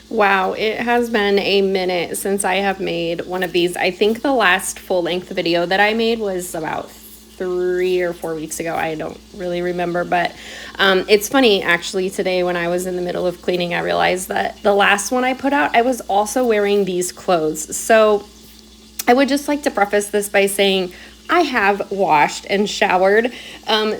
Wow, it has been a minute since I have made one of these. I think the last full length video that I made was about 3 or 4 weeks ago. I don't really remember, but it's funny actually. Today, when I was in the middle of cleaning, I realized that the last one I put out, I was also wearing these clothes. So I would just like to preface this by saying I have washed and showered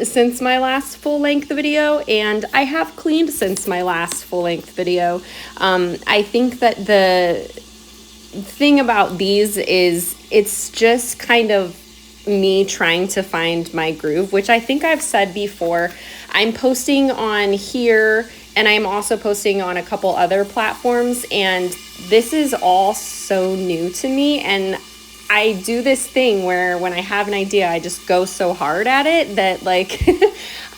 since my last full length video, and I have cleaned since my last full length video. I think that the thing about these is it's just kind of me trying to find my groove, which I think I've said before. I'm posting on here and I'm also posting on a couple other platforms, and this is all so new to me. And I do this thing where when I have an idea, I just go so hard at it that like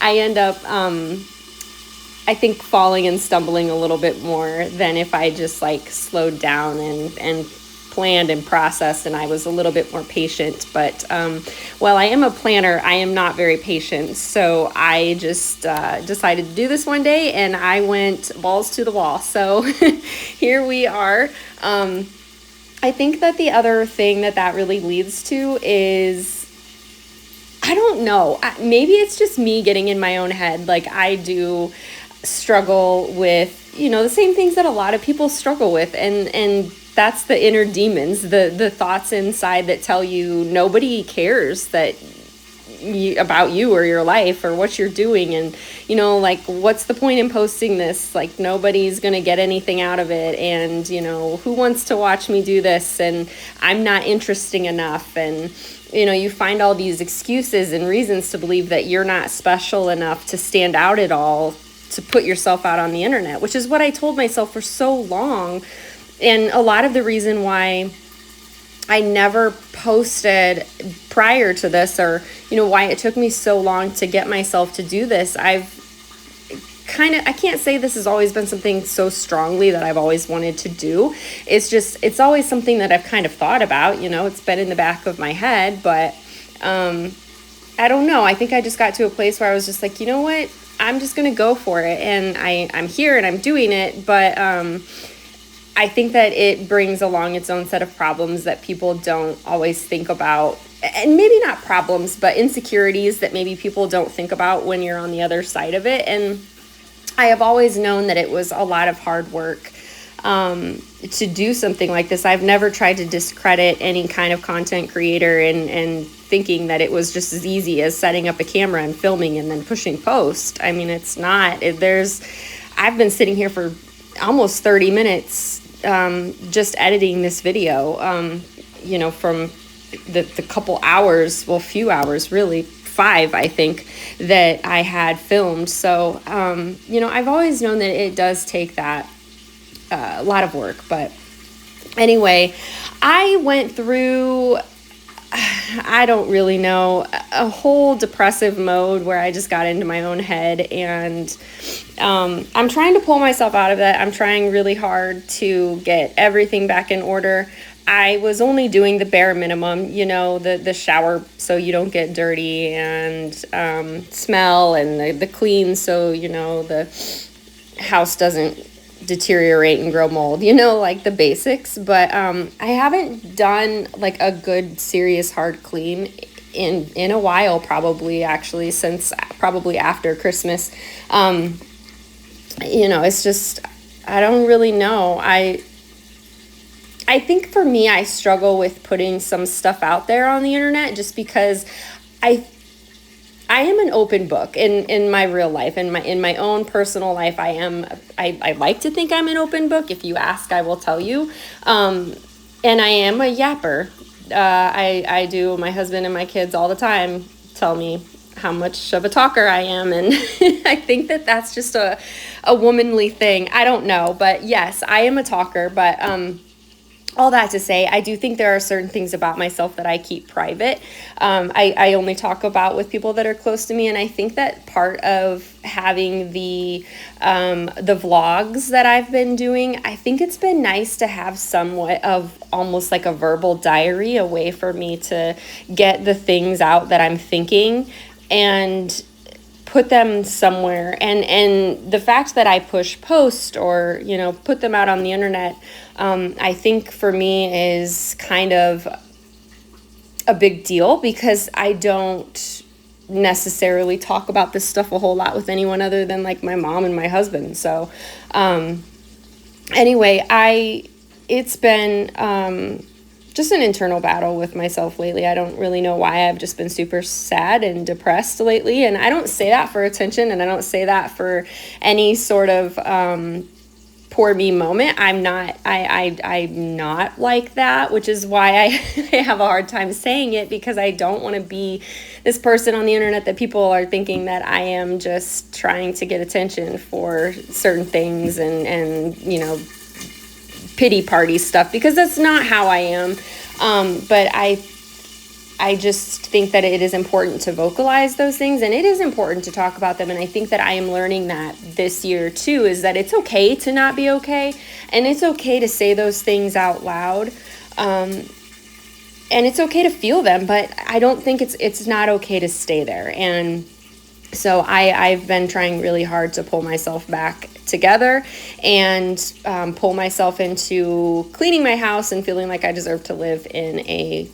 I end up I think falling and stumbling a little bit more than if I just like slowed down and planned and processed and I was a little bit more patient. But while I am a planner, I am not very patient. So I just decided to do this one day and I went balls to the wall. So here we are. I think that the other thing that really leads to is, I don't know, maybe it's just me getting in my own head. Like I do struggle with, the same things that a lot of people struggle with. And that's the inner demons, the thoughts inside that tell you nobody cares about you or your life or what you're doing. And, like, what's the point in posting this? Like, nobody's going to get anything out of it. And, who wants to watch me do this? And I'm not interesting enough. And, you find all these excuses and reasons to believe that you're not special enough to stand out at all, to put yourself out on the internet, which is what I told myself for so long. And a lot of the reason why I never posted prior to this, or, why it took me so long to get myself to do this, I can't say this has always been something so strongly that I've always wanted to do. It's always something that I've kind of thought about, it's been in the back of my head, but I don't know. I think I just got to a place where I was just like, you know what? I'm just going to go for it. And I'm here and I'm doing it. But I think that it brings along its own set of problems that people don't always think about. And maybe not problems, but insecurities that maybe people don't think about when you're on the other side of it. And I have always known that it was a lot of hard work to do something like this. I've never tried to discredit any kind of content creator and thinking that it was just as easy as setting up a camera and filming and then pushing post. I mean, it's not. I've been sitting here for almost 30 minutes just editing this video, from the couple hours, few hours, really, 5, I think, that I had filmed. So, I've always known that it does take that a lot of work. But anyway, I went through, I don't really know, a whole depressive mode where I just got into my own head, and I'm trying to pull myself out of that. I'm trying really hard to get everything back in order. I was only doing the bare minimum, the shower so you don't get dirty, and smell, and the clean so, the house doesn't deteriorate and grow mold, like the basics. But I haven't done like a good serious hard clean in a while, probably actually since probably after Christmas. It's just, I don't really know. I think for me, I struggle with putting some stuff out there on the internet just because I am an open book in my real life, in my own personal life. I like to think I'm an open book. If you ask, I will tell you. And I am a yapper. I do. My husband and my kids all the time tell me how much of a talker I am. And I think that that's just a womanly thing. I don't know. But yes, I am a talker. But all that to say, I do think there are certain things about myself that I keep private. I only talk about with people that are close to me. And I think that part of having the vlogs that I've been doing, I think it's been nice to have somewhat of almost like a verbal diary, a way for me to get the things out that I'm thinking. And put them somewhere. And the fact that I push post or, put them out on the internet, I think for me is kind of a big deal, because I don't necessarily talk about this stuff a whole lot with anyone other than like my mom and my husband. So anyway, it's been just an internal battle with myself lately. I don't really know why. I've just been super sad and depressed lately, and I don't say that for attention, and I don't say that for any sort of poor me moment. I'm not like that, which is why I have a hard time saying it, because I don't want to be this person on the internet that people are thinking that I am just trying to get attention for certain things and pity party stuff, because that's not how I am. But I just think that it is important to vocalize those things, and it is important to talk about them. And I think that I am learning that this year too, is that it's okay to not be okay, and it's okay to say those things out loud. And it's okay to feel them, but I don't think it's not okay to stay there. And so I've been trying really hard to pull myself back together and pull myself into cleaning my house and feeling like I deserve to live in a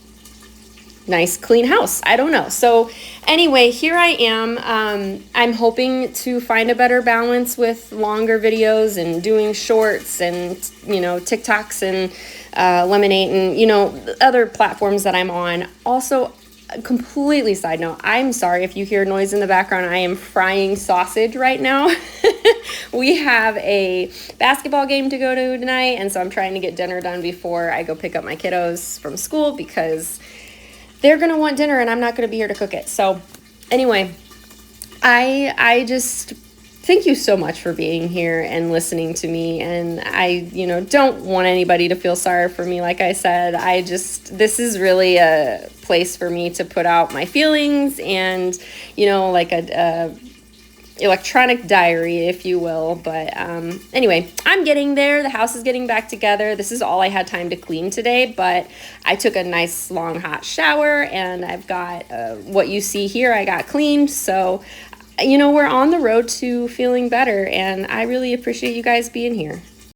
nice clean house. I don't know. So anyway, here I am. I'm hoping to find a better balance with longer videos and doing shorts and TikToks and Lemonade and other platforms that I'm on. Also, completely side note, I'm sorry if you hear noise in the background. I am frying sausage right now. We have a basketball game to go to tonight, and so I'm trying to get dinner done before I go pick up my kiddos from school, because they're going to want dinner and I'm not going to be here to cook it. So anyway, I just thank you so much for being here and listening to me. And I, don't want anybody to feel sorry for me. Like I said, this is really a place for me to put out my feelings and, like a electronic diary, if you will. But anyway, I'm getting there. The house is getting back together. This is all I had time to clean today, but I took a nice long hot shower, and I've got what you see here I got cleaned. So we're on the road to feeling better, and I really appreciate you guys being here.